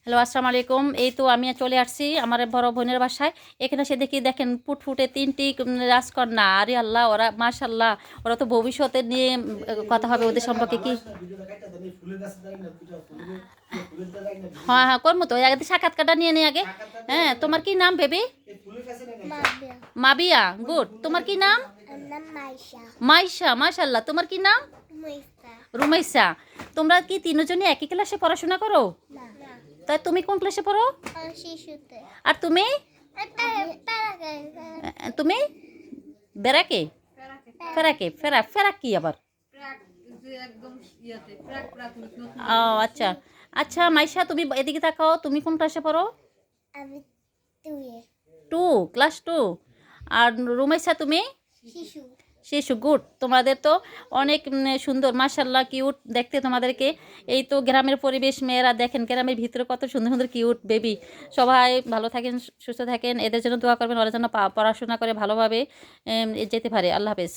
Hello, আসসালামু আলাইকুম। এই তো আমি চলে আসছি আমার বড় বোনের বাসায়। এখানে এসে দেখি, দেখেন ফুটফুটে ৩টি রাজকন্যা। আরে আল্লাহ, ওরা মাশাল্লাহ, ওরা তো ভবিষ্যতে নিয়ে কথা হবে ওদের সম্পর্কে কি। হ্যাঁ হ্যাঁ, করবো তো। আগে সাক্ষাৎকারটা নিয়ে নি আগে। হ্যাঁ, তোমার কি নাম বেবি? মাবিয়া, গুড। তোমার কি নাম? মাইশা, মাশাল্লাহ। তোমার কি নাম? রুমাইসা। তোমরা কি তিনজনই একই ক্লাসে পড়াশোনা করো? তাই তুমি কোন ক্লাসে পড়ো? আর তুমি? তুমি বেরাকে? ফেরাকে? ফেরাক কি আবার? ও আচ্ছা। আচ্ছা মাইশা, তুমি এদিকে তাকাও। তুমি কোন ক্লাসে পড়ো? Two, class two. আর রুমাইসা তুমি? শিশু, গুড। তোমাদের তো অনেক সুন্দর, মাশাল্লাহ, কিউট দেখতে তোমাদেরকে। এই তো গ্রামের পরিবেশ, মেয়েরা দেখেন গ্রামের ভিতরে কত সুন্দর সুন্দর কিউট বেবি। সবাই ভালো থাকেন, সুস্থ থাকেন, এদের জন্য দোয়া করবেন, ওরা যেন পড়াশোনা করে ভালোভাবে যেতে পারে। আল্লাহ হাফেজ।